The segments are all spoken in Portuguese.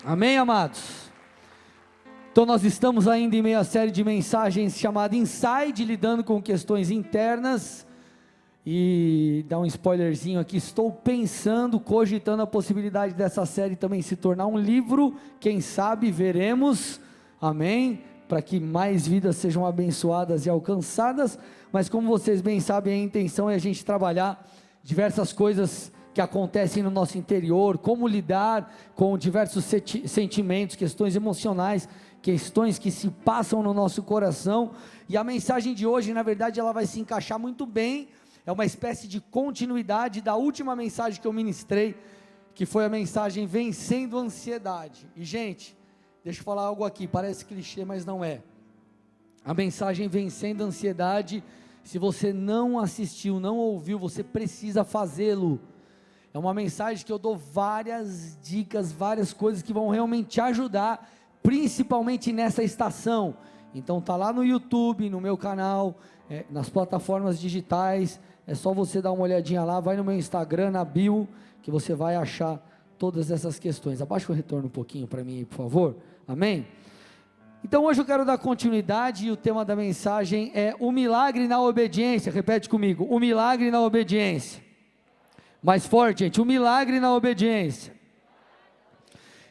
Amém, amados? Então nós estamos ainda em meio à série de mensagens chamada Inside, lidando com questões internas, e dá um spoilerzinho aqui, estou pensando, cogitando a possibilidade dessa série também se tornar um livro, quem sabe, veremos, amém, para que mais vidas sejam abençoadas e alcançadas, mas como vocês bem sabem, a intenção é a gente trabalhar diversas coisas que acontecem no nosso interior, como lidar com diversos sentimentos, questões emocionais, questões que se passam no nosso coração, e a mensagem de hoje, na verdade, ela vai se encaixar muito bem, é uma espécie de continuidade da última mensagem que eu ministrei, que foi a mensagem Vencendo a Ansiedade. E gente, deixa eu falar algo aqui, parece clichê, mas não é. A mensagem Vencendo a Ansiedade, se você não assistiu, não ouviu, você precisa fazê-lo. É uma mensagem que eu dou várias dicas, várias coisas que vão realmente te ajudar, principalmente nessa estação. Então tá lá no YouTube, no meu canal, nas plataformas digitais, é só você dar uma olhadinha lá, vai no meu Instagram, na bio, que você vai achar todas essas questões. Abaixa o retorno um pouquinho para mim aí, por favor, amém? Então hoje eu quero dar continuidade, e o tema da mensagem é o milagre na obediência. Repete comigo, o milagre na obediência. Mais forte, gente, o milagre na obediência.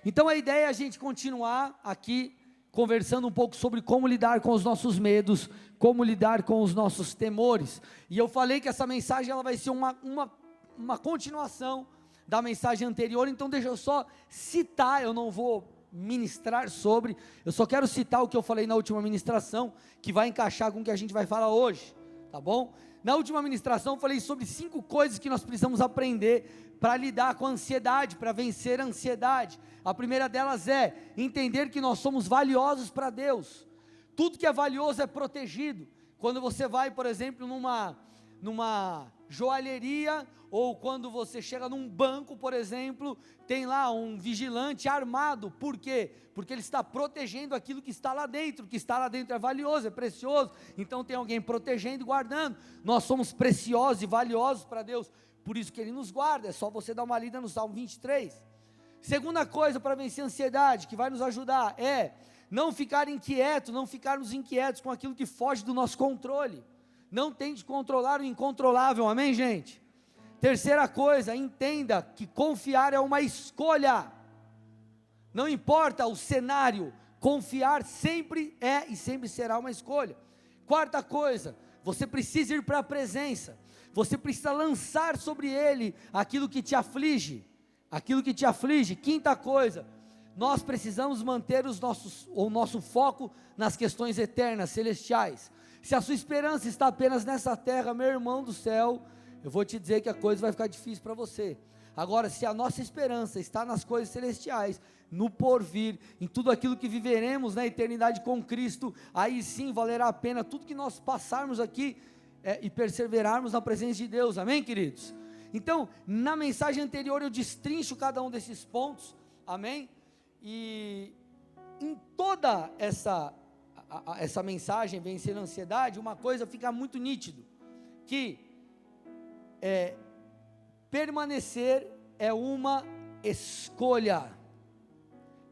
Então a ideia é a gente continuar aqui, conversando um pouco sobre como lidar com os nossos medos, como lidar com os nossos temores, e eu falei que essa mensagem ela vai ser uma continuação da mensagem anterior, então deixa eu só citar, eu não vou ministrar sobre, eu só quero citar o que eu falei na última ministração, que vai encaixar com o que a gente vai falar hoje, tá bom? Na última ministração eu falei sobre 5 coisas que nós precisamos aprender para lidar com a ansiedade, para vencer a ansiedade. A primeira delas é entender que nós somos valiosos para Deus. Tudo que é valioso é protegido. Quando você vai, por exemplo, numa joalheria, ou quando você chega num banco, por exemplo, tem lá um vigilante armado. Por quê? Porque ele está protegendo aquilo que está lá dentro. O que está lá dentro é valioso, é precioso, então tem alguém protegendo e guardando. Nós somos preciosos e valiosos para Deus, por isso que Ele nos guarda. É só você dar uma lida no Salmo 23. Segunda coisa para vencer a ansiedade, que vai nos ajudar, é não ficar inquieto, não ficarmos inquietos com aquilo que foge do nosso controle. Não tente controlar o incontrolável, amém, gente? Terceira coisa, entenda que confiar é uma escolha, não importa o cenário, confiar sempre é e sempre será uma escolha. Quarta coisa, você precisa ir para a presença, você precisa lançar sobre Ele aquilo que te aflige, Quinta coisa, nós precisamos manter o nosso foco nas questões eternas, celestiais. Se a sua esperança está apenas nessa terra, meu irmão do céu, eu vou te dizer que a coisa vai ficar difícil para você. Agora, se a nossa esperança está nas coisas celestiais, no porvir, em tudo aquilo que viveremos na eternidade com Cristo, aí sim valerá a pena tudo que nós passarmos aqui e perseverarmos na presença de Deus, amém, queridos? Então, na mensagem anterior eu destrincho cada um desses pontos, amém? E em toda essa mensagem, vencer a ansiedade, uma coisa fica muito nítido, que permanecer é uma escolha.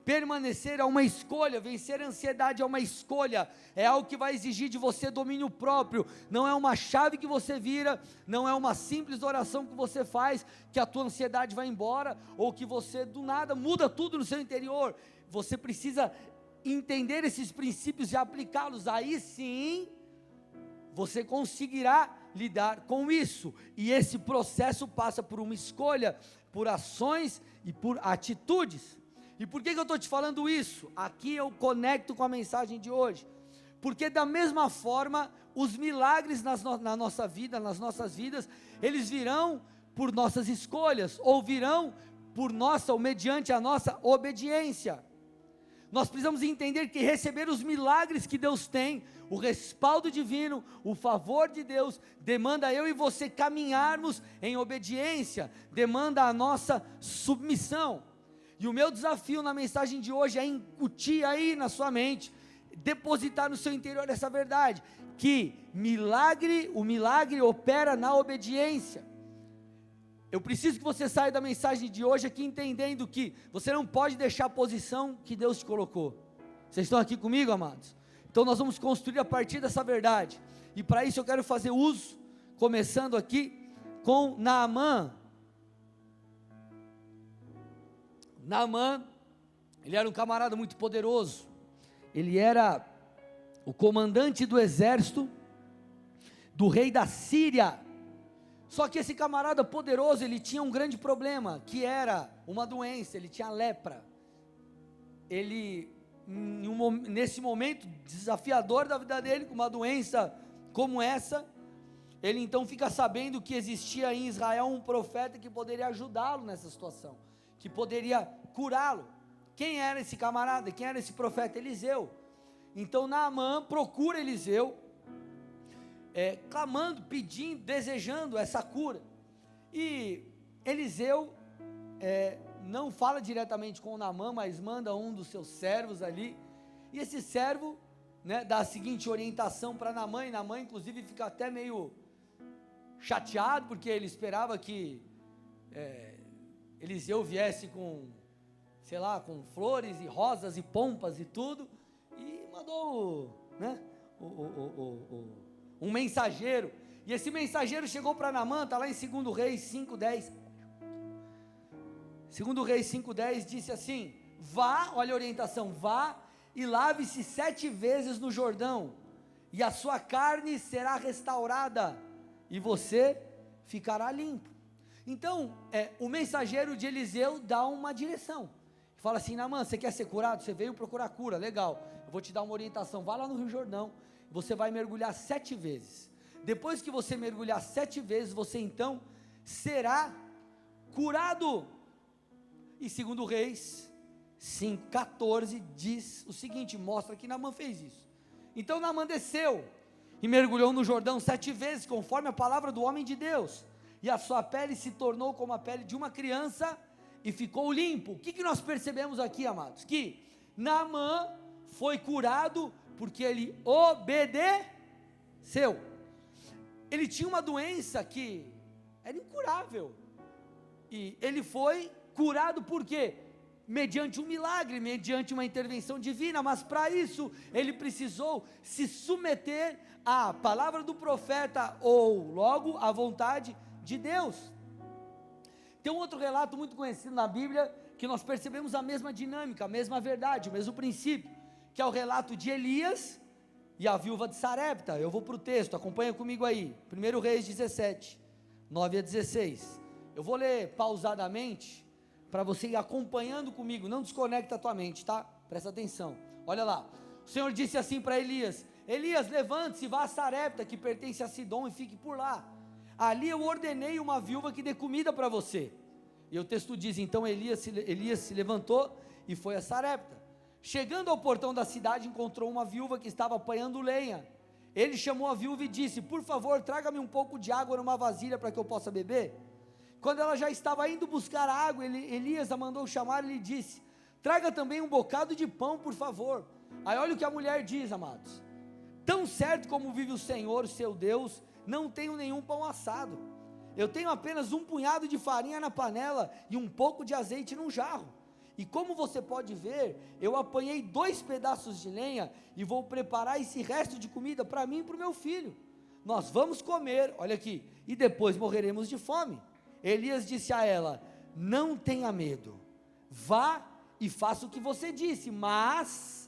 Permanecer é uma escolha, vencer a ansiedade é uma escolha, é algo que vai exigir de você domínio próprio, não é uma chave que você vira, não é uma simples oração que você faz, que a tua ansiedade vai embora, ou que você do nada muda tudo no seu interior. Você precisa entender esses princípios e aplicá-los, aí sim, você conseguirá lidar com isso, e esse processo passa por uma escolha, por ações e por atitudes. E por que eu estou te falando isso? Aqui eu conecto com a mensagem de hoje, porque da mesma forma, os milagres na nossa vida, nas nossas vidas, eles virão por nossas escolhas, ou virão ou mediante a nossa obediência. Nós precisamos entender que receber os milagres que Deus tem, o respaldo divino, o favor de Deus, demanda eu e você caminharmos em obediência, demanda a nossa submissão. E o meu desafio na mensagem de hoje é incutir aí na sua mente, depositar no seu interior essa verdade, que o milagre opera na obediência. Eu preciso que você saia da mensagem de hoje aqui entendendo que você não pode deixar a posição que Deus te colocou. Vocês estão aqui comigo, amados? Então nós vamos construir a partir dessa verdade, e para isso eu quero fazer uso, começando aqui com Naamã. Naamã, ele era um camarada muito poderoso, ele era o comandante do exército do rei da Síria. Só que esse camarada poderoso, ele tinha um grande problema, que era uma doença, ele tinha lepra. Ele, nesse momento desafiador da vida dele, com uma doença como essa, ele então fica sabendo que existia em Israel um profeta que poderia ajudá-lo nessa situação, que poderia curá-lo. Quem era esse camarada? Quem era esse profeta? Eliseu. Então Naamã procura Eliseu, clamando, pedindo, desejando essa cura, e Eliseu não fala diretamente com Naamã, mas manda um dos seus servos ali, e esse servo, dá a seguinte orientação para Naamã, e Naamã inclusive fica até meio chateado, porque ele esperava que Eliseu viesse com, sei lá, com flores e rosas e pompas e tudo, e mandou um mensageiro, e esse mensageiro chegou para Naamã, está lá em 2 Reis 5:10, 2 Reis 5:10, disse assim: vá, olha a orientação, vá e lave-se 7 vezes no Jordão, e a sua carne será restaurada, e você ficará limpo. Então, o mensageiro de Eliseu dá uma direção, fala assim: Naamã, você quer ser curado? Você veio procurar cura, legal, eu vou te dar uma orientação, vá lá no Rio Jordão, você vai mergulhar 7 vezes, depois que você mergulhar 7 vezes, você então será curado. E 2 Reis 5:14 diz o seguinte, mostra que Naamã fez isso. Então Naamã desceu e mergulhou no Jordão 7 vezes, conforme a palavra do homem de Deus, e a sua pele se tornou como a pele de uma criança, e ficou limpo. O que nós percebemos aqui, amados? Que Naamã foi curado porque ele obedeceu. Ele tinha uma doença que era incurável, e ele foi curado por quê? Mediante um milagre, mediante uma intervenção divina, mas para isso, ele precisou se submeter à palavra do profeta, ou logo à vontade de Deus. Tem um outro relato muito conhecido na Bíblia, que nós percebemos a mesma dinâmica, a mesma verdade, o mesmo princípio, que é o relato de Elias e a viúva de Sarepta. Eu vou para o texto, acompanha comigo aí, 1 Reis 17, 9-16, eu vou ler pausadamente, para você ir acompanhando comigo, não desconecta a tua mente, tá? Presta atenção, olha lá, o Senhor disse assim para Elias: Elias, levante-se, vá a Sarepta, que pertence a Sidom, e fique por lá, ali eu ordenei uma viúva que dê comida para você. E o texto diz, então Elias se levantou e foi a Sarepta. Chegando ao portão da cidade, encontrou uma viúva que estava apanhando lenha. Ele chamou a viúva e disse: por favor, traga-me um pouco de água numa vasilha para que eu possa beber. Quando ela já estava indo buscar a água, Elias a mandou chamar e lhe disse: traga também um bocado de pão, por favor. Aí olha o que a mulher diz, amados: tão certo como vive o Senhor, seu Deus, não tenho nenhum pão assado, eu tenho apenas um punhado de farinha na panela e um pouco de azeite num jarro, e como você pode ver, eu apanhei 2 pedaços de lenha, e vou preparar esse resto de comida para mim e para o meu filho, nós vamos comer, olha aqui, e depois morreremos de fome. Elias disse a ela: não tenha medo, vá e faça o que você disse, mas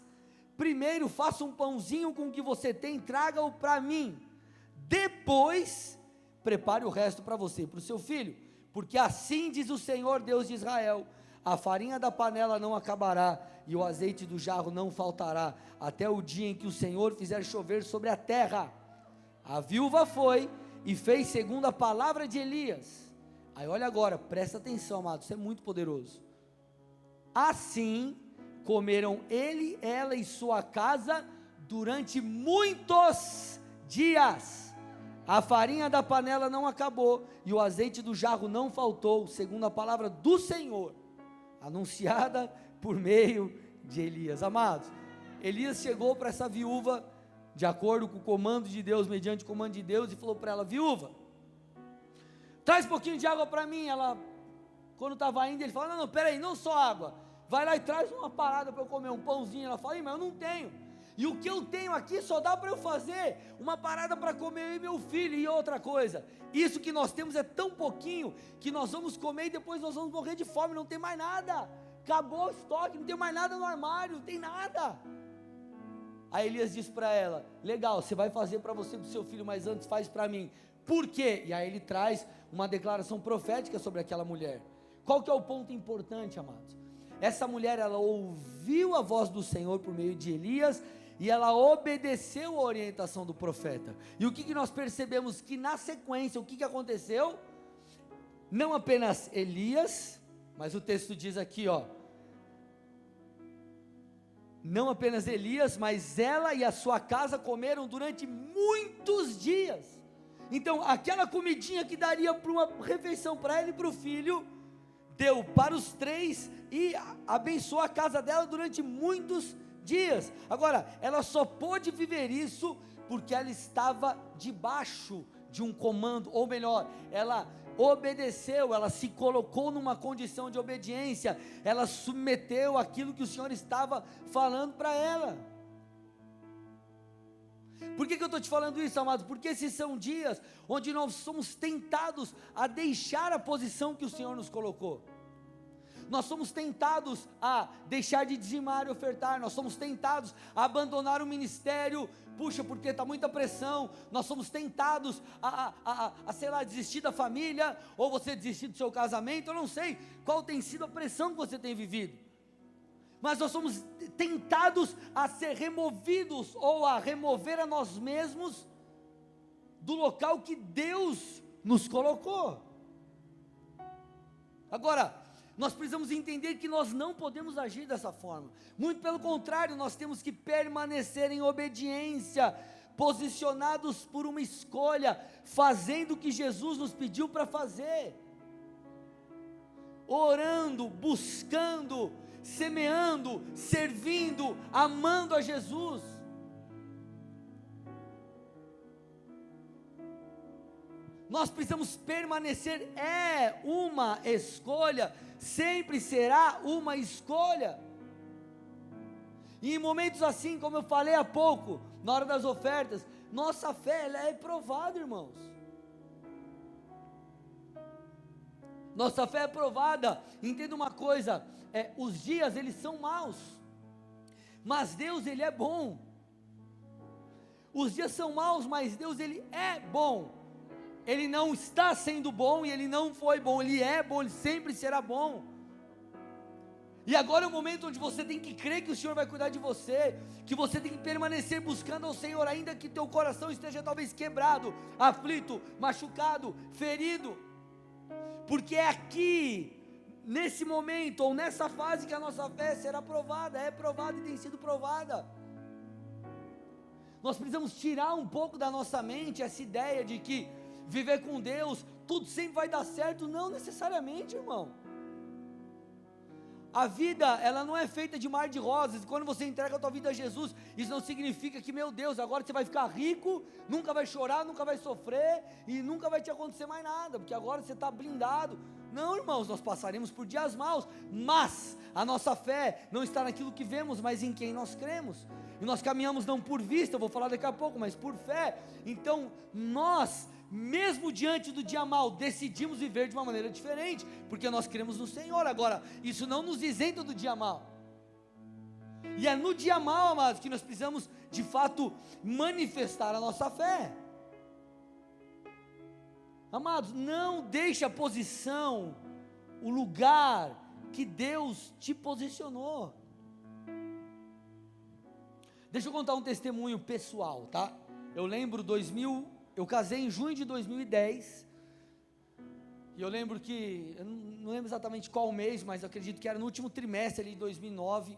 primeiro faça um pãozinho com o que você tem, traga-o para mim, depois prepare o resto para você e para o seu filho, porque assim diz o Senhor Deus de Israel: a farinha da panela não acabará, e o azeite do jarro não faltará, até o dia em que o Senhor fizer chover sobre a terra. A viúva foi e fez segundo a palavra de Elias. Aí olha agora, presta atenção, amado, isso é muito poderoso. Assim comeram ele, ela e sua casa durante muitos dias. A farinha da panela não acabou e o azeite do jarro não faltou, segundo a palavra do Senhor, anunciada por meio de Elias. Amados, Elias chegou para essa viúva, de acordo com o comando de Deus, mediante o comando de Deus, e falou para ela: viúva, traz um pouquinho de água para mim. Ela, quando estava indo, ele fala, não, peraí, não só água, vai lá e traz uma parada para eu comer, um pãozinho. Ela fala, mas eu não tenho, e o que eu tenho aqui só dá para eu fazer uma parada para comer eu e meu filho. E outra coisa, isso que nós temos é tão pouquinho, que nós vamos comer e depois nós vamos morrer de fome, não tem mais nada, acabou o estoque, não tem mais nada no armário, não tem nada. Aí Elias disse para ela, legal, você vai fazer para você e para o seu filho, mas antes faz para mim. Por quê? E aí ele traz uma declaração profética sobre aquela mulher. Qual que é o ponto importante, amados? Essa mulher, ela ouviu a voz do Senhor por meio de Elias, e ela obedeceu a orientação do profeta. E o que nós percebemos? Que na sequência, o que aconteceu? Não apenas Elias, mas o texto diz aqui, ó, não apenas Elias, mas ela e a sua casa comeram durante muitos dias. Então, aquela comidinha que daria para uma refeição para ela e para o filho, deu para os três e abençoou a casa dela durante muitos dias. Agora, ela só pôde viver isso porque ela estava debaixo de um comando, ou melhor, ela obedeceu, ela se colocou numa condição de obediência, ela submeteu aquilo que o Senhor estava falando para ela. Por que eu estou te falando isso, amados? Porque esses são dias onde nós somos tentados a deixar a posição que o Senhor nos colocou. Nós somos tentados a deixar de dizimar e ofertar, nós somos tentados a abandonar o ministério, puxa, porque está muita pressão, nós somos tentados sei lá, desistir da família, ou você desistir do seu casamento, eu não sei qual tem sido a pressão que você tem vivido, mas nós somos tentados a ser removidos, ou a remover a nós mesmos, do local que Deus nos colocou. Agora, nós precisamos entender que nós não podemos agir dessa forma, muito pelo contrário, nós temos que permanecer em obediência, posicionados por uma escolha, fazendo o que Jesus nos pediu para fazer, orando, buscando, semeando, servindo, amando a Jesus. Nós precisamos permanecer, é uma escolha, sempre será uma escolha. E em momentos assim, como eu falei há pouco, na hora das ofertas, nossa fé, ela é provada, irmãos. Nossa fé é provada. Entenda uma coisa, os dias eles são maus, mas Deus ele é bom. Os dias são maus, mas Deus ele é bom. Ele não está sendo bom e ele não foi bom, ele é bom, ele sempre será bom. E agora é o momento onde você tem que crer que o Senhor vai cuidar de você, que você tem que permanecer buscando ao Senhor, ainda que teu coração esteja talvez quebrado, aflito, machucado, ferido, porque é aqui, nesse momento, ou nessa fase que a nossa fé será provada, é provada e tem sido provada. Nós precisamos tirar um pouco da nossa mente essa ideia de que viver com Deus, tudo sempre vai dar certo. Não necessariamente, irmão. A vida, ela não é feita de mar de rosas. Quando você entrega a tua vida a Jesus, isso não significa que, meu Deus, agora você vai ficar rico, nunca vai chorar, nunca vai sofrer, e nunca vai te acontecer mais nada, porque agora você está blindado. Não, irmãos, nós passaremos por dias maus, mas a nossa fé não está naquilo que vemos, mas em quem nós cremos. E nós caminhamos não por vista, eu vou falar daqui a pouco, mas por fé. Então nós, mesmo diante do dia mau, decidimos viver de uma maneira diferente, porque nós cremos no Senhor. Agora, isso não nos isenta do dia mau, e é no dia mau, amados, que nós precisamos de fato manifestar a nossa fé. Amados, não deixe a posição, o lugar que Deus te posicionou. Deixa eu contar um testemunho pessoal, tá? Eu lembro eu casei em junho de 2010, e eu lembro que, eu não lembro exatamente qual mês, mas eu acredito que era no último trimestre ali de 2009,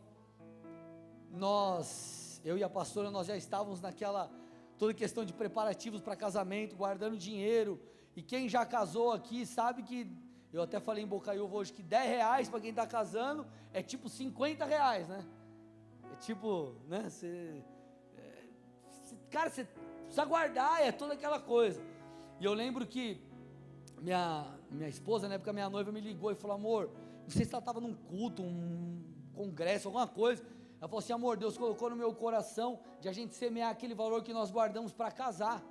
eu e a pastora, nós já estávamos naquela, toda questão de preparativos para casamento, guardando dinheiro, e quem já casou aqui sabe que, eu até falei em Bocaiúva hoje, que R$10 para quem está casando, é tipo R$50, né? É tipo, né, cara, você precisa guardar, é toda aquela coisa. E eu lembro que minha esposa, na época minha noiva, me ligou e falou: amor, não sei se ela estava num culto, um congresso, alguma coisa. Ela falou assim: amor, Deus colocou no meu coração de a gente semear aquele valor que nós guardamos para casar.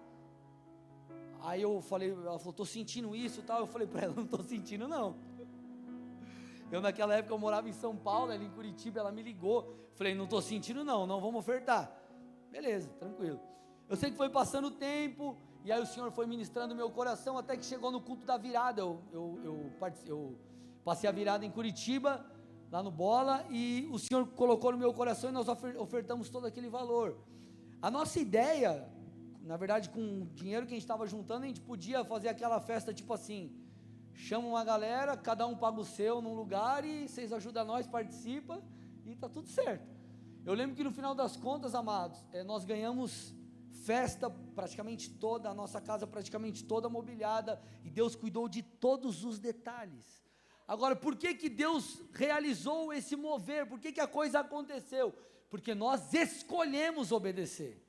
Aí eu falei, ela falou: estou sentindo isso e tal. Eu falei para ela: não estou sentindo não. Eu naquela época eu morava em São Paulo, ali em Curitiba, ela me ligou. Falei: não estou sentindo não vamos ofertar. Beleza, tranquilo. Eu sei que foi passando o tempo, e aí o Senhor foi ministrando o meu coração, até que chegou no culto da virada. Eu passei a virada em Curitiba, lá no Bola, e o Senhor colocou no meu coração e nós ofertamos todo aquele valor. A nossa ideia, na verdade, com o dinheiro que a gente estava juntando, a gente podia fazer aquela festa tipo assim: chama uma galera, cada um paga o seu num lugar e vocês ajudam nós, participa e está tudo certo. Eu lembro que no final das contas, amados, nós ganhamos festa praticamente toda, a nossa casa praticamente toda mobiliada, e Deus cuidou de todos os detalhes. Agora, por que Deus realizou esse mover? Por que a coisa aconteceu? Porque nós escolhemos obedecer.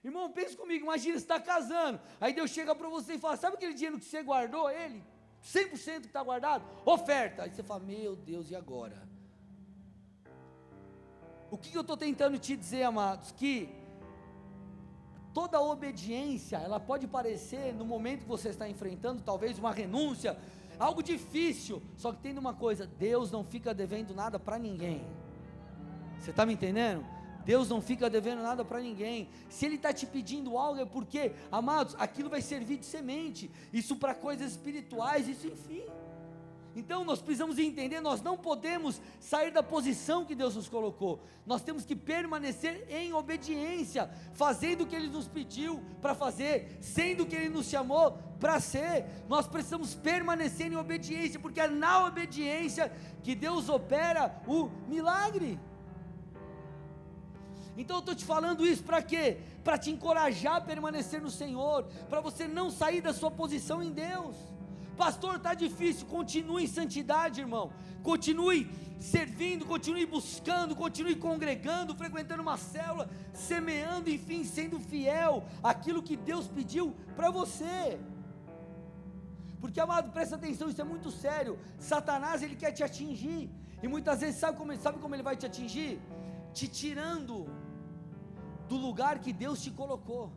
Irmão, pense comigo, imagina você está casando, aí Deus chega para você e fala: sabe aquele dinheiro que você guardou, ele, 100% que está guardado? Oferta. Aí você fala: meu Deus, e agora? O que eu estou tentando te dizer, amados? Que toda obediência, ela pode parecer, no momento que você está enfrentando, talvez uma renúncia, algo difícil, só que tem uma coisa: Deus não fica devendo nada para ninguém. Você está me entendendo? Deus não fica devendo nada para ninguém. Se Ele está te pedindo algo, é porque, amados, aquilo vai servir de semente, isso para coisas espirituais, isso enfim. Então nós precisamos entender, nós não podemos sair da posição que Deus nos colocou, nós temos que permanecer em obediência, fazendo o que Ele nos pediu para fazer, sendo o que Ele nos chamou para ser. Nós precisamos permanecer em obediência, porque é na obediência que Deus opera o milagre. Então eu estou te falando isso para quê? Para te encorajar a permanecer no Senhor, para você não sair da sua posição em Deus. Pastor, está difícil, continue em santidade, irmão, continue servindo, continue buscando, continue congregando, frequentando uma célula, semeando, enfim, sendo fiel àquilo que Deus pediu para você. Porque, amado, presta atenção, isso é muito sério. Satanás, ele quer te atingir, e muitas vezes sabe como ele vai te atingir? Te tirando do lugar que Deus te colocou.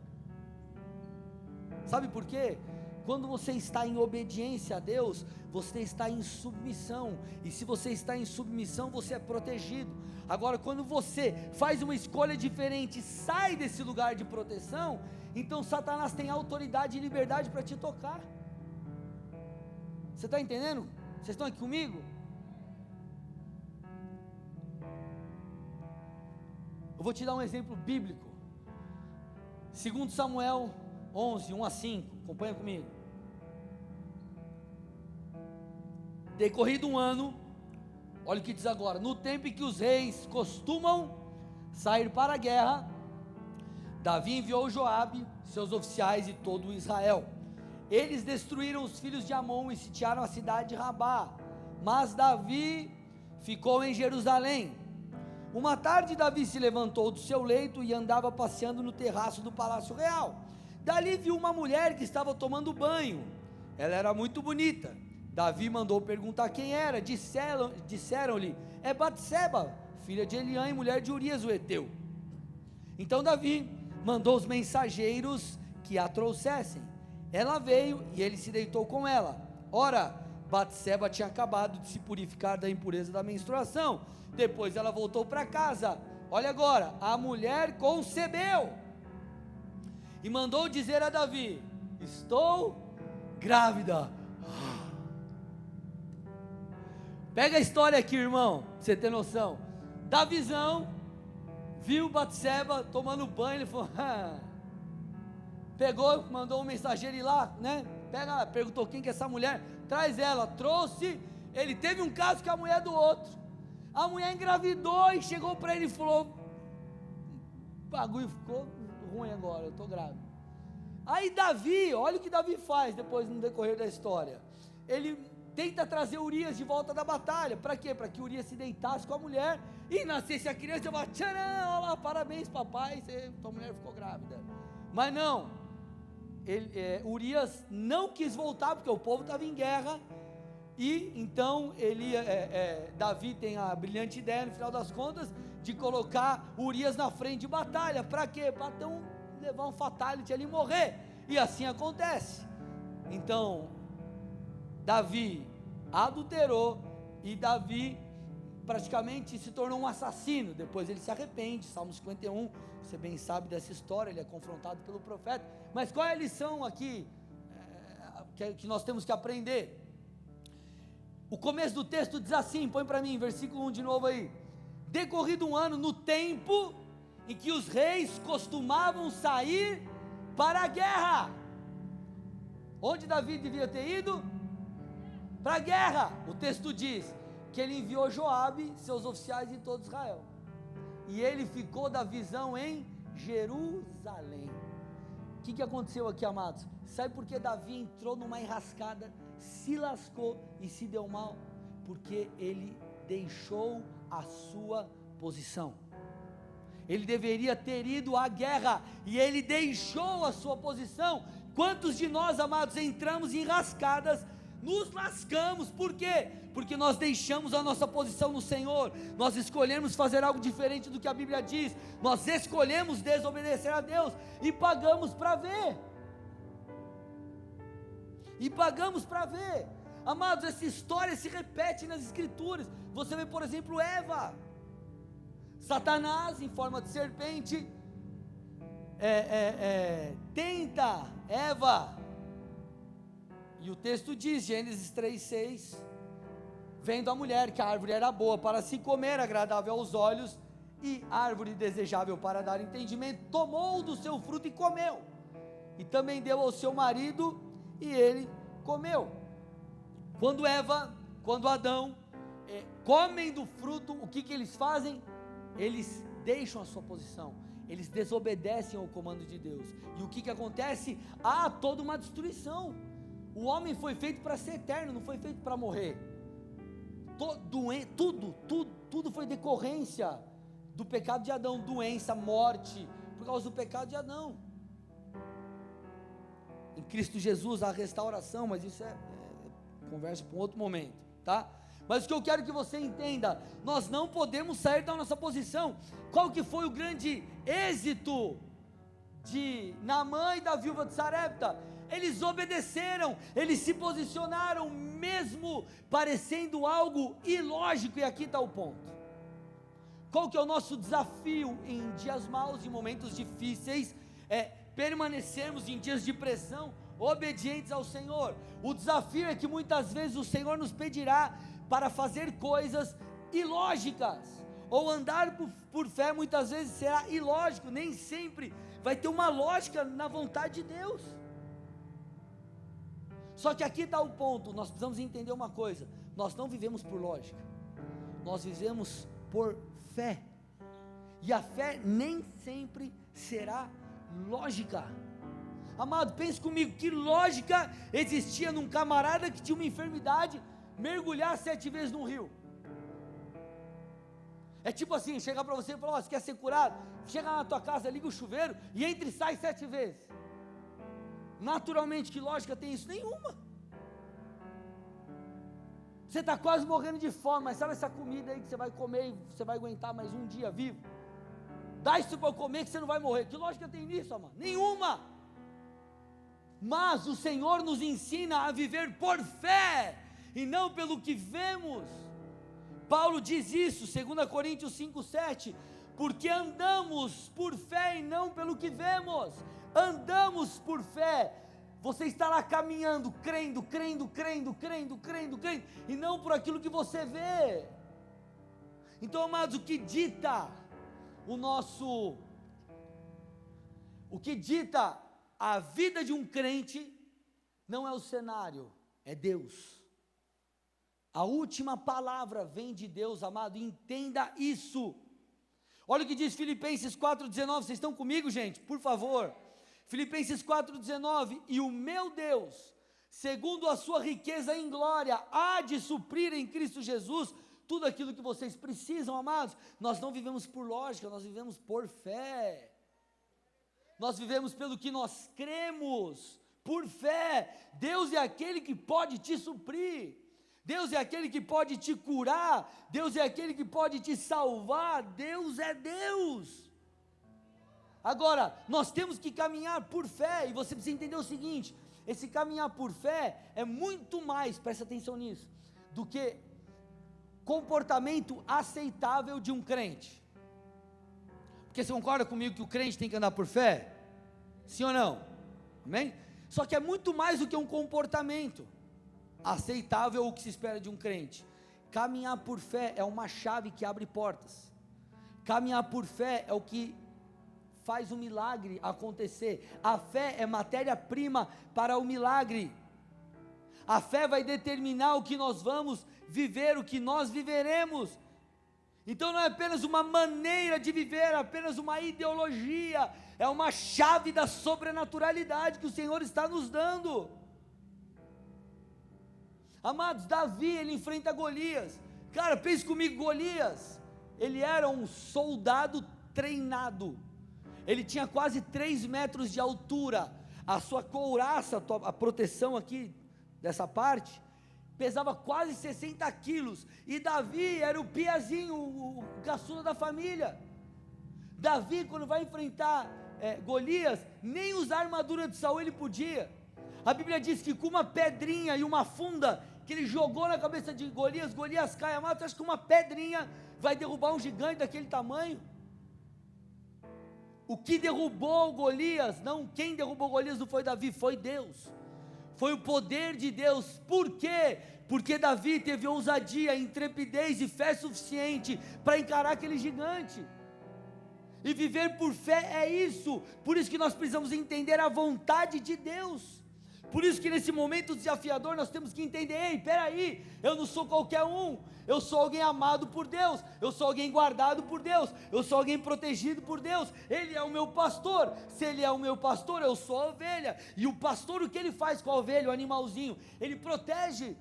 Sabe por quê? Quando você está em obediência a Deus, você está em submissão, e se você está em submissão, você é protegido. Agora, quando você faz uma escolha diferente, sai desse lugar de proteção, então Satanás tem autoridade e liberdade para te tocar. Você está entendendo? Vocês estão aqui comigo? Eu vou te dar um exemplo bíblico. 2 Samuel 11, 1-5, acompanha comigo. Decorrido um ano, olha o que diz agora: no tempo em que os reis costumam sair para a guerra, Davi enviou Joabe, seus oficiais e todo Israel. Eles destruíram os filhos de Amon e sitiaram a cidade de Rabá, mas Davi ficou em Jerusalém. Uma tarde Davi se levantou do seu leito e andava passeando no terraço do palácio real. Dali viu uma mulher que estava tomando banho. Ela era muito bonita. Davi mandou perguntar quem era. Disseram-lhe: é Batseba, filha de Eliã e mulher de Urias o heteu. Então Davi mandou os mensageiros que a trouxessem. Ela veio e ele se deitou com ela. Ora, Batseba tinha acabado de se purificar da impureza da menstruação. Depois ela voltou para casa. Olha agora, a mulher concebeu e mandou dizer a Davi: estou grávida. Pega a história aqui, irmão, pra você ter noção. Davizão viu Batseba tomando banho, ele falou: pegou, mandou um mensageiro ir lá, né? Perguntou quem que é essa mulher, traz ela, trouxe. Ele teve um caso com a mulher do outro. A mulher engravidou e chegou para ele e falou: o bagulho ficou ruim agora, eu estou grávida. Aí Davi, olha o que Davi faz depois no decorrer da história. Ele tenta trazer Urias de volta da batalha. Para quê? Para que Urias se deitasse com a mulher e nascesse a criança. Eu falo: tcharam, olha lá, parabéns papai, tua mulher ficou grávida. Mas não, Urias não quis voltar, porque o povo estava em guerra, e então Davi tem a brilhante ideia, no final das contas, de colocar Urias na frente de batalha. Para quê? Para levar um fatality ali e morrer, e assim acontece. Então, Davi adulterou, e Davi praticamente se tornou um assassino. Depois ele se arrepende, Salmo 51, você bem sabe dessa história, ele é confrontado pelo profeta. Mas qual é a lição aqui que nós temos que aprender? O começo do texto diz assim, põe para mim, versículo 1 de novo aí: decorrido um ano, no tempo em que os reis costumavam sair para a guerra. Onde Davi devia ter ido? Para a guerra. O texto diz que ele enviou Joabe, seus oficiais e todo Israel, e ele ficou da visão em Jerusalém. O que aconteceu aqui, amados? Sabe por que Davi entrou numa enrascada, se lascou e se deu mal? Porque ele deixou a sua posição. Ele deveria ter ido à guerra, e ele deixou a sua posição. Quantos de nós, amados, entramos em enrascadas, nos lascamos? Por quê? Porque nós deixamos a nossa posição no Senhor, nós escolhemos fazer algo diferente do que a Bíblia diz, nós escolhemos desobedecer a Deus, e pagamos para ver, amados. Essa história se repete nas Escrituras. Você vê, por exemplo, Eva, Satanás em forma de serpente, tenta Eva, e o texto diz, Gênesis 3:6, vendo a mulher que a árvore era boa para se comer, agradável aos olhos, e árvore desejável para dar entendimento, tomou do seu fruto e comeu, e também deu ao seu marido, e ele comeu. Quando Adão comem do fruto, o que eles fazem? Eles deixam a sua posição, eles desobedecem ao comando de Deus, e o que acontece? Há toda uma destruição. O homem foi feito para ser eterno, não foi feito para morrer. Tudo foi decorrência do pecado de Adão, doença, morte, por causa do pecado de Adão. Em Cristo Jesus há restauração, mas isso é conversa para um outro momento, tá? Mas o que eu quero que você entenda, nós não podemos sair da nossa posição. Qual que foi o grande êxito de Naamã e da viúva de Sarepta? Eles obedeceram, eles se posicionaram, mesmo parecendo algo ilógico, e aqui está o ponto. Qual que é o nosso desafio em dias maus, em momentos difíceis? Permanecermos em dias de pressão, obedientes ao Senhor. O desafio é que muitas vezes o Senhor nos pedirá para fazer coisas ilógicas, ou andar por fé muitas vezes será ilógico, nem sempre vai ter uma lógica na vontade de Deus. Só que aqui está o ponto, nós precisamos entender uma coisa: nós não vivemos por lógica, nós vivemos por fé, e a fé nem sempre será lógica. Amado, pense comigo, que lógica existia num camarada que tinha uma enfermidade, mergulhar 7 vezes num rio? É tipo assim, chegar para você e falar: você quer ser curado? Chega na tua casa, liga o chuveiro e entra e sai 7 vezes. Naturalmente, que lógica tem isso? Nenhuma. Você está quase morrendo de fome, mas sabe essa comida aí que você vai comer e você vai aguentar mais um dia vivo? Dá isso para eu comer que você não vai morrer. Que lógica tem nisso, amado? Nenhuma. Mas o Senhor nos ensina a viver por fé, e não pelo que vemos. Paulo diz isso, 2 Coríntios 5:7, porque andamos por fé e não pelo que vemos. Andamos por fé. Você está lá caminhando, crendo, e não por aquilo que você vê. Então, amados, o que dita a vida de um crente não é o cenário, é Deus. A última palavra vem de Deus, amado, entenda isso. Olha o que diz Filipenses 4,19, vocês estão comigo, gente? Por favor. Filipenses 4,19, e o meu Deus, segundo a sua riqueza em glória, há de suprir em Cristo Jesus tudo aquilo que vocês precisam, amados. Nós não vivemos por lógica, nós vivemos por fé. nós vivemos pelo que nós cremos, por fé. Deus é aquele que pode te suprir, Deus é aquele que pode te curar, Deus é aquele que pode te salvar, Deus é Deus. Agora, nós temos que caminhar por fé, e você precisa entender o seguinte: esse caminhar por fé é muito mais, presta atenção nisso, do que comportamento aceitável de um crente. Porque você concorda comigo que o crente tem que andar por fé? Sim ou não? Amém? Só que é muito mais do que um comportamento aceitável o que se espera de um crente. Caminhar por fé é uma chave que abre portas. Caminhar por fé é o que faz o milagre acontecer. A fé é matéria-prima para o milagre. A fé vai determinar o que nós vamos viver, o que nós viveremos. Então não é apenas uma maneira de viver, é apenas uma ideologia, é uma chave da sobrenaturalidade que o Senhor está nos dando. Amados, Davi, ele enfrenta Golias. Cara, pense comigo, Golias, ele era um soldado treinado, ele tinha quase 3 metros de altura, a sua couraça, a proteção aqui, dessa parte, pesava quase 60 quilos, e Davi era o piazinho, o caçula da família. Davi, quando vai enfrentar Golias, nem usar a armadura de Saul ele podia. A Bíblia diz que com uma pedrinha e uma funda, que ele jogou na cabeça de Golias, Golias cai. Amado, você acha que uma pedrinha vai derrubar um gigante daquele tamanho? O que derrubou Golias, não, quem derrubou Golias não foi Davi, foi Deus. Foi o poder de Deus. Por quê? Porque Davi teve ousadia, intrepidez e fé suficiente para encarar aquele gigante. E viver por fé é isso. Por isso que nós precisamos entender a vontade de Deus. Por isso que nesse momento desafiador nós temos que entender: ei, peraí, eu não sou qualquer um, eu sou alguém amado por Deus, eu sou alguém guardado por Deus, eu sou alguém protegido por Deus. Ele é o meu pastor, se Ele é o meu pastor, eu sou a ovelha. E o pastor, o que ele faz com a ovelha, o animalzinho? Ele protege,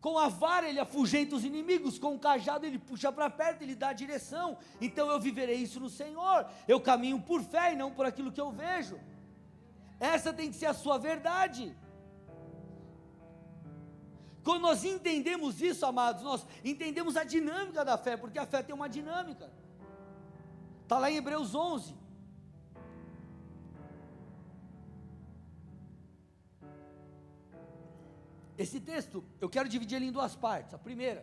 com a vara ele afugenta os inimigos, com o cajado ele puxa para perto, ele dá direção. Então eu viverei isso no Senhor, eu caminho por fé e não por aquilo que eu vejo. Essa tem que ser a sua verdade. Quando nós entendemos isso, amados, nós entendemos a dinâmica da fé, porque a fé tem uma dinâmica. Está lá em Hebreus 11. Esse texto, eu quero dividir ele em 2 partes. A primeira,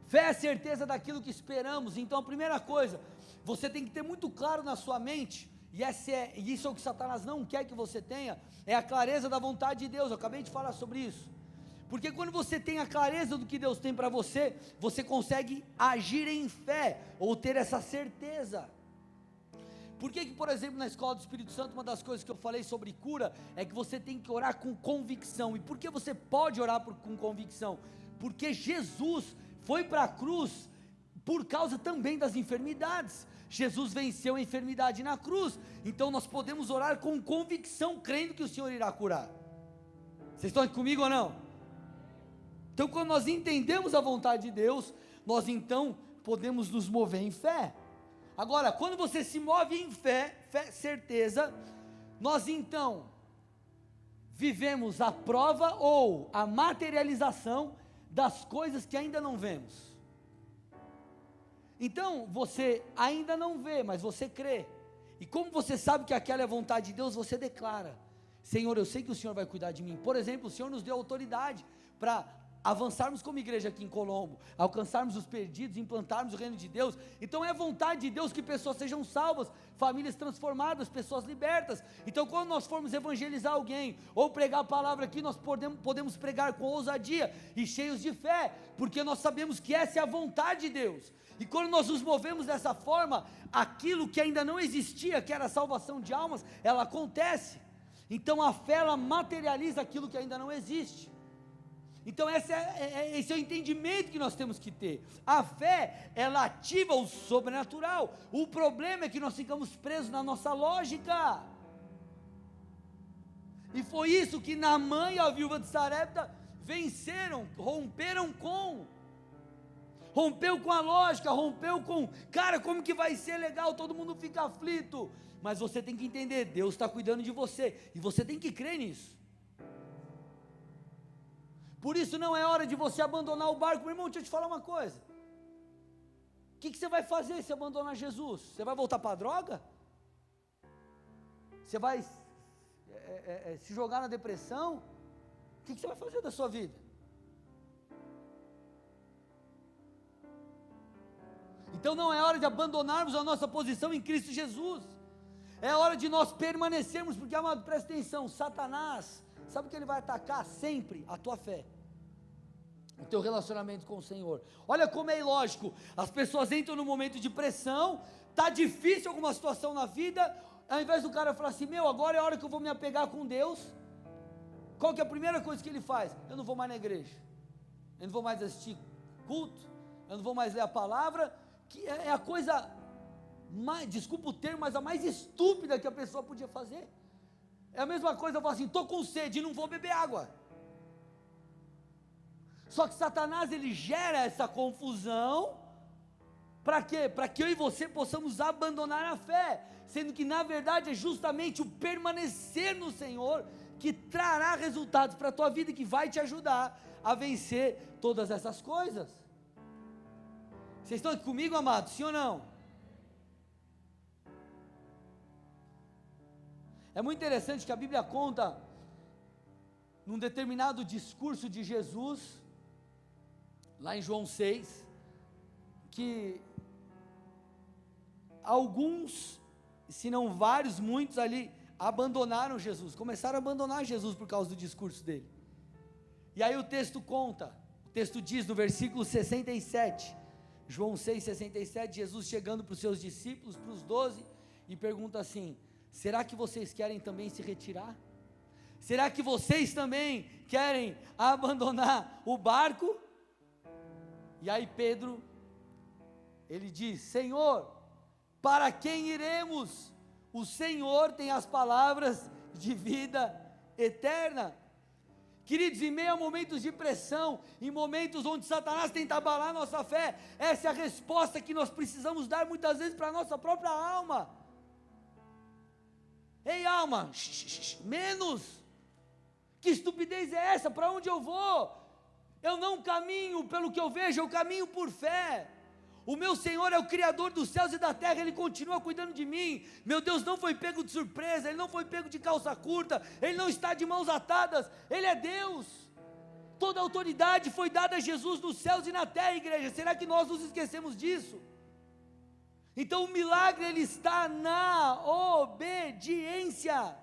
fé é a certeza daquilo que esperamos. Então a primeira coisa, você tem que ter muito claro na sua mente, e isso é o que Satanás não quer que você tenha, é a clareza da vontade de Deus. Eu acabei de falar sobre isso. Porque quando você tem a clareza do que Deus tem para você, você consegue agir em fé, ou ter essa certeza. Por que, por exemplo, na escola do Espírito Santo, uma das coisas que eu falei sobre cura, é que você tem que orar com convicção. E por que você pode orar com convicção? Porque Jesus foi para a cruz, por causa também das enfermidades. Jesus venceu a enfermidade na cruz, então nós podemos orar com convicção, crendo que o Senhor irá curar. Vocês estão aqui comigo ou não? Então quando nós entendemos a vontade de Deus, nós então podemos nos mover em fé. Agora, quando você se move em fé, certeza, nós então vivemos a prova ou a materialização das coisas que ainda não vemos. Então, você ainda não vê, mas você crê. E como você sabe que aquela é a vontade de Deus, você declara: Senhor, eu sei que o Senhor vai cuidar de mim. Por exemplo, o Senhor nos deu autoridade para avançarmos como igreja aqui em Colombo, alcançarmos os perdidos, implantarmos o reino de Deus. Então é vontade de Deus que pessoas sejam salvas, famílias transformadas, pessoas libertas. Então quando nós formos evangelizar alguém, ou pregar a palavra aqui, nós podemos pregar com ousadia e cheios de fé, porque nós sabemos que essa é a vontade de Deus. E quando nós nos movemos dessa forma, aquilo que ainda não existia, que era a salvação de almas, ela acontece. Então a fé, ela materializa aquilo que ainda não existe. Então esse é o entendimento que nós temos que ter. A fé, ela ativa o sobrenatural. O problema é que nós ficamos presos na nossa lógica. E foi isso que Naamã e a viúva de Sarepta venceram, romperam com. rompeu com a lógica, rompeu com, cara, como que vai ser legal, todo mundo fica aflito, mas você tem que entender, Deus está cuidando de você, e você tem que crer nisso. Por isso não é hora de você abandonar o barco. Meu irmão, deixa eu te falar uma coisa, o que você vai fazer se abandonar Jesus? Você vai voltar para a droga? Você vai se jogar na depressão? O que você vai fazer da sua vida? Então não é hora de abandonarmos a nossa posição em Cristo Jesus, é hora de nós permanecermos, porque, amado, presta atenção, Satanás, sabe o que ele vai atacar sempre? A tua fé, o teu relacionamento com o Senhor. Olha como é ilógico, as pessoas entram num momento de pressão, está difícil alguma situação na vida, ao invés do cara falar assim, meu, agora é a hora que eu vou me apegar com Deus, qual que é a primeira coisa que ele faz? Eu não vou mais na igreja, eu não vou mais assistir culto, eu não vou mais ler a palavra, que é a coisa mais, desculpa o termo, mas a mais estúpida que a pessoa podia fazer. É a mesma coisa, eu falo assim, estou com sede e não vou beber água. Só que Satanás, ele gera essa confusão, para quê? Para que eu e você possamos abandonar a fé, sendo que na verdade é justamente o permanecer no Senhor, que trará resultados para a tua vida, que vai te ajudar a vencer todas essas coisas. Vocês estão aqui comigo, amados? Sim ou não? É muito interessante que a Bíblia conta, num determinado discurso de Jesus, lá em João 6, que alguns, se não vários, muitos ali, abandonaram Jesus, começaram a abandonar Jesus por causa do discurso dele. E aí o texto conta, o texto diz no versículo 67, João 6,67, Jesus chegando para os seus discípulos, para os 12, e pergunta assim, será que vocês querem também se retirar? Será que vocês também querem abandonar o barco? E aí Pedro, ele diz, Senhor, para quem iremos? O Senhor tem as palavras de vida eterna. Queridos, em meio a momentos de pressão, em momentos onde Satanás tenta abalar nossa fé, essa é a resposta que nós precisamos dar muitas vezes para a nossa própria alma. Ei, alma, menos, que estupidez é essa? Para onde eu vou? Eu não caminho pelo que eu vejo, eu caminho por fé. O meu Senhor é o Criador dos céus e da terra, Ele continua cuidando de mim. Meu Deus não foi pego de surpresa, Ele não foi pego de calça curta, Ele não está de mãos atadas, Ele é Deus. Toda a autoridade foi dada a Jesus nos céus e na terra, igreja. Será que nós nos esquecemos disso? Então o milagre, ele está na obediência.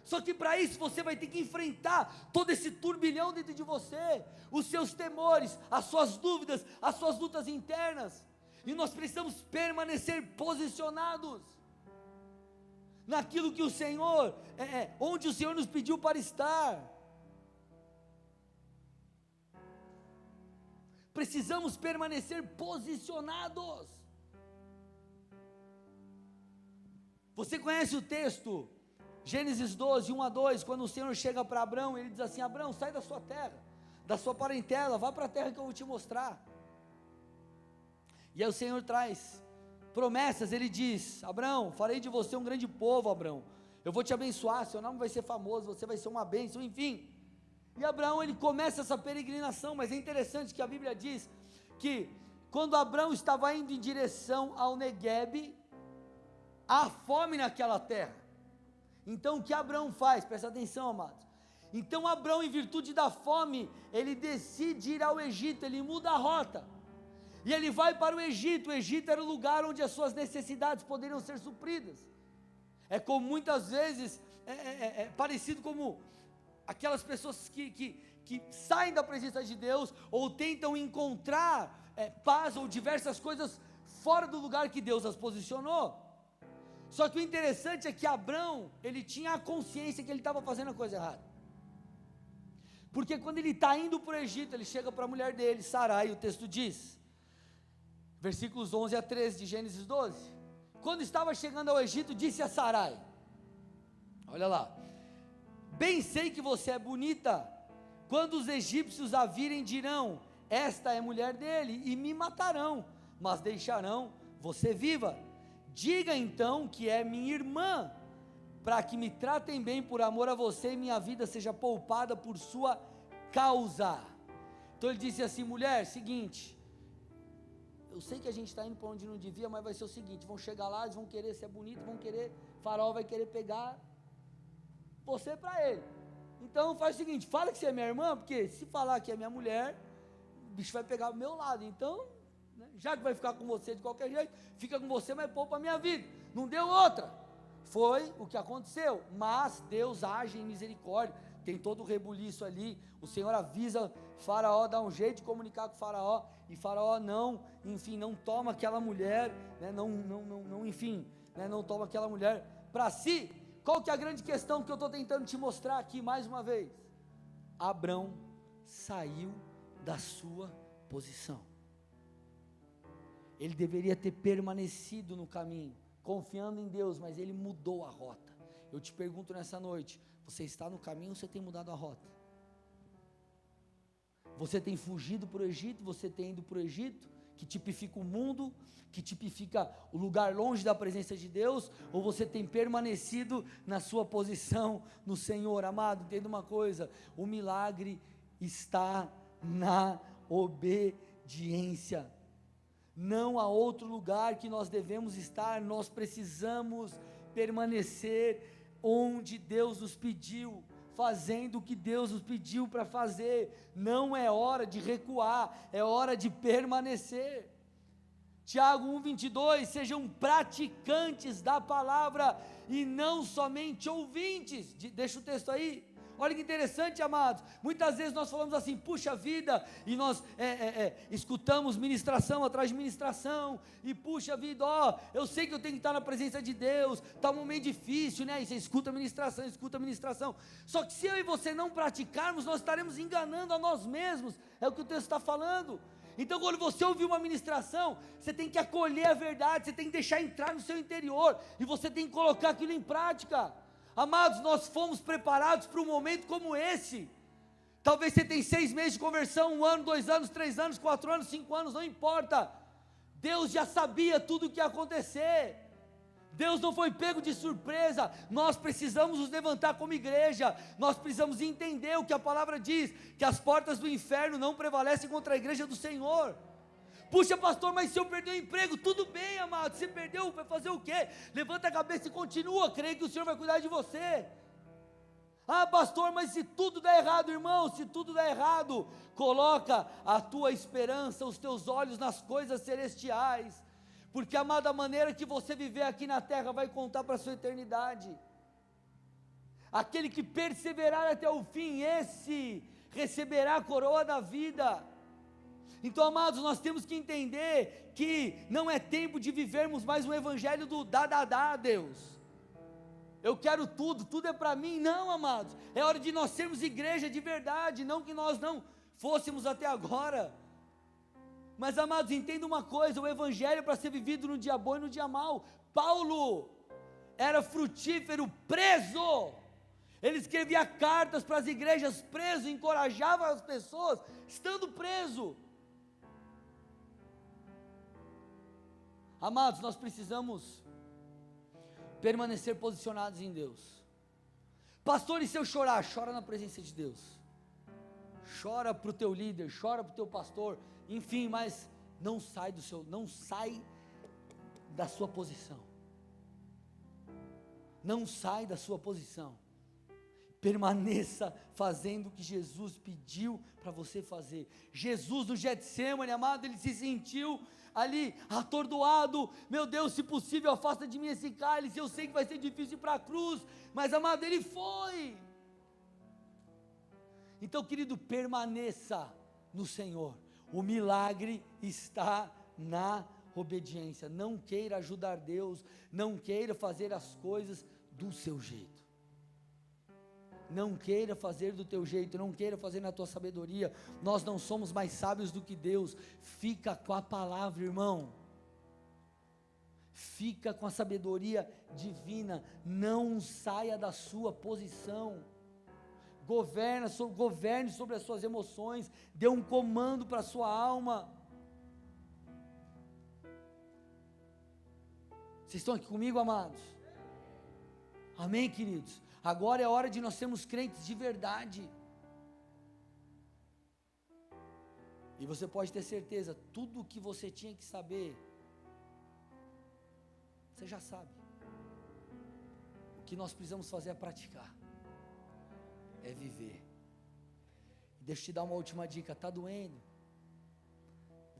Só que para isso você vai ter que enfrentar todo esse turbilhão dentro de você, os seus temores, as suas dúvidas, as suas lutas internas, e nós precisamos permanecer posicionados naquilo que o Senhor, onde o Senhor nos pediu para estar. Precisamos permanecer posicionados. Você conhece o texto, Gênesis 12, 1 a 2, quando o Senhor chega para Abrão, ele diz assim, Abrão, sai da sua terra, da sua parentela, vá para a terra que eu vou te mostrar. E aí o Senhor traz promessas, ele diz, Abrão, farei de você um grande povo, Abrão, eu vou te abençoar, seu nome vai ser famoso, você vai ser uma bênção, enfim. E Abraão, ele começa essa peregrinação, mas é interessante que a Bíblia diz, que quando Abrão estava indo em direção ao Neguebe, há fome naquela terra. Então o que Abrão faz? Presta atenção, amados. Então Abrão, em virtude da fome, ele decide ir ao Egito, ele muda a rota, e ele vai para o Egito era o lugar onde as suas necessidades poderiam ser supridas. É como muitas vezes, parecido como aquelas pessoas que saem da presença de Deus, ou tentam encontrar paz, ou diversas coisas fora do lugar que Deus as posicionou. Só que o interessante é que Abrão, ele tinha a consciência que ele estava fazendo a coisa errada, porque quando ele está indo para o Egito, ele chega para a mulher dele, Sarai, o texto diz, versículos 11 a 13 de Gênesis 12, quando estava chegando ao Egito, disse a Sarai, olha lá, bem sei que você é bonita, quando os egípcios a virem dirão, esta é mulher dele, e me matarão, mas deixarão você viva. Diga então que é minha irmã, para que me tratem bem por amor a você, e minha vida seja poupada por sua causa. Então ele disse assim: mulher, seguinte, eu sei que a gente está indo para onde não devia, mas vai ser o seguinte, vão chegar lá, eles vão querer ser bonito, vão querer, Faraó vai querer pegar você para ele, então faz o seguinte, fala que você é minha irmã, porque se falar que é minha mulher, o bicho vai pegar do meu lado, então, né, já que vai ficar com você de qualquer jeito, fica com você, mas poupa a minha vida, não deu outra. Foi o que aconteceu, mas Deus age em misericórdia, tem todo o rebuliço ali, o Senhor avisa Faraó, dá um jeito de comunicar com Faraó, e Faraó não toma aquela mulher, né, não toma aquela mulher para si. Qual que é a grande questão que eu estou tentando te mostrar aqui mais uma vez? Abrão saiu da sua posição, ele deveria ter permanecido no caminho, confiando em Deus, mas ele mudou a rota. Eu te pergunto nessa noite, você está no caminho ou você tem mudado a rota? Você tem fugido para o Egito, você tem ido para o Egito, que tipifica o mundo, que tipifica o lugar longe da presença de Deus, ou você tem permanecido na sua posição no Senhor? Amado, entenda uma coisa, o milagre está na obediência. Não há outro lugar que nós devemos estar, nós precisamos permanecer onde Deus nos pediu, fazendo o que Deus nos pediu para fazer. Não é hora de recuar, é hora de permanecer. Tiago 1,22, sejam praticantes da palavra e não somente ouvintes. Deixa o texto aí. Olha que interessante, amados, muitas vezes nós falamos assim, puxa vida, e nós escutamos ministração atrás de ministração, e puxa vida, eu sei que eu tenho que estar na presença de Deus, está um momento difícil, né, e você escuta ministração, só que se eu e você não praticarmos, nós estaremos enganando a nós mesmos, é o que o texto está falando. Então quando você ouvir uma ministração, você tem que acolher a verdade, você tem que deixar entrar no seu interior, e você tem que colocar aquilo em prática. Amados, nós fomos preparados para um momento como esse. Talvez você tenha 6 meses de conversão, 1 ano, 2 anos, 3 anos, 4 anos, 5 anos, não importa. Deus já sabia tudo o que ia acontecer. Deus não foi pego de surpresa. Nós precisamos nos levantar como igreja. Nós precisamos entender o que a palavra diz, que as portas do inferno não prevalecem contra a igreja do Senhor. Puxa, pastor, mas se eu perder o emprego, tudo bem, amado, você perdeu, vai fazer o quê? Levanta a cabeça e continua, creia que o Senhor vai cuidar de você. Ah, pastor, mas se tudo der errado, irmão, se tudo der errado, coloca a tua esperança, os teus olhos nas coisas celestiais, porque, amado, a maneira que você viver aqui na terra vai contar para a sua eternidade. Aquele que perseverar até o fim, esse receberá a coroa da vida. Então, amados, nós temos que entender que não é tempo de vivermos mais um evangelho do dá, Deus. Eu quero tudo, tudo é para mim. Não, amados, é hora de nós sermos igreja de verdade, não que nós não fôssemos até agora. Mas, amados, entenda uma coisa, o evangelho é para ser vivido no dia bom e no dia mau. Paulo era frutífero, preso. Ele escrevia cartas para as igrejas preso, encorajava as pessoas, estando preso. Amados, nós precisamos permanecer posicionados em Deus. Pastor, e se eu chorar? Chora na presença de Deus. Chora para o teu líder, chora para o teu pastor, enfim, mas não sai da sua posição. Não sai da sua posição. Permaneça fazendo o que Jesus pediu para você fazer. Jesus no Getsêmani, amado, ele se sentiu ali atordoado. Meu Deus, se possível afasta de mim esse cálice, eu sei que vai ser difícil ir para a cruz, mas, amado, ele foi. Então, querido, permaneça no Senhor. O milagre está na obediência. Não queira ajudar Deus, não queira fazer as coisas do seu jeito. Não queira fazer do teu jeito, não queira fazer na tua sabedoria. Nós não somos mais sábios do que Deus. Fica com a palavra, irmão. Fica com a sabedoria divina. Não saia da sua posição. Governe sobre as suas emoções, dê um comando para a sua alma. Vocês estão aqui comigo, amados? Amém, queridos? Agora é a hora de nós sermos crentes de verdade. E você pode ter certeza, tudo o que você tinha que saber, você já sabe. O que nós precisamos fazer é praticar, é viver. E deixa eu te dar uma última dica, está doendo?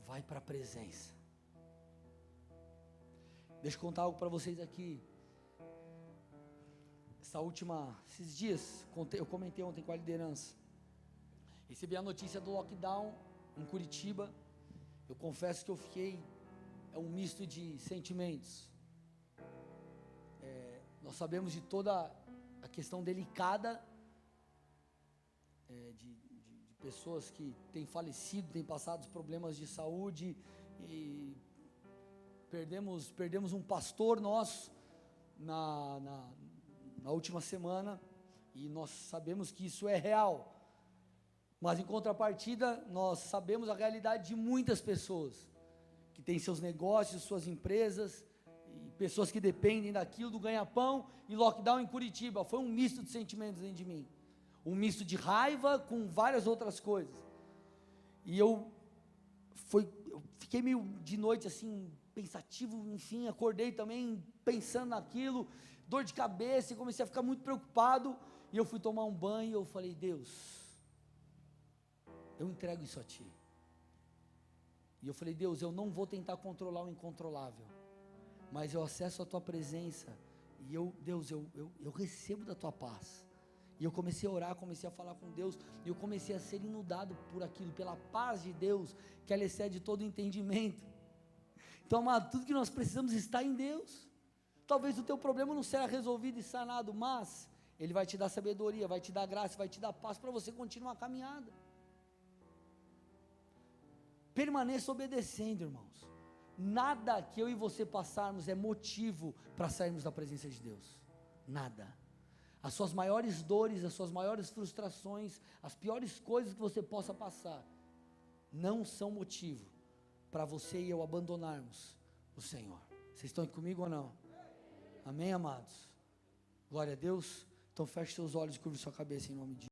Vai para a presença. Deixa eu contar algo para vocês aqui. Esses dias, eu comentei ontem com a liderança, recebi a notícia do lockdown em Curitiba. Eu confesso que eu fiquei, é um misto de sentimentos. Nós sabemos de toda a questão delicada, de pessoas que têm falecido, têm passado problemas de saúde, e perdemos um pastor nosso na última semana, e nós sabemos que isso é real. Mas em contrapartida, nós sabemos a realidade de muitas pessoas, que têm seus negócios, suas empresas, e pessoas que dependem daquilo, do ganha-pão. E lockdown em Curitiba, foi um misto de sentimentos dentro de mim, um misto de raiva com várias outras coisas. E eu fiquei meio de noite assim, pensativo, enfim, acordei também pensando naquilo, dor de cabeça, e comecei a ficar muito preocupado. E eu fui tomar um banho e eu falei: Deus, eu entrego isso a Ti. E eu falei: Deus, eu não vou tentar controlar o incontrolável, mas eu acesso a Tua presença, e Deus, eu recebo da Tua paz. E eu comecei a orar, comecei a falar com Deus, e eu comecei a ser inundado por aquilo, pela paz de Deus, que ela excede todo entendimento. Então, amado, tudo que nós precisamos está em Deus. Talvez o teu problema não será resolvido e sanado, mas Ele vai te dar sabedoria, vai te dar graça, vai te dar paz para você continuar a caminhada. Permaneça obedecendo, irmãos. Nada que eu e você passarmos é motivo para sairmos da presença de Deus. Nada. As suas maiores dores, as suas maiores frustrações, as piores coisas que você possa passar, não são motivo para você e eu abandonarmos o Senhor. Vocês estão aqui comigo ou não? Amém, amados? Glória a Deus. Então feche seus olhos e curve sua cabeça em nome de Jesus.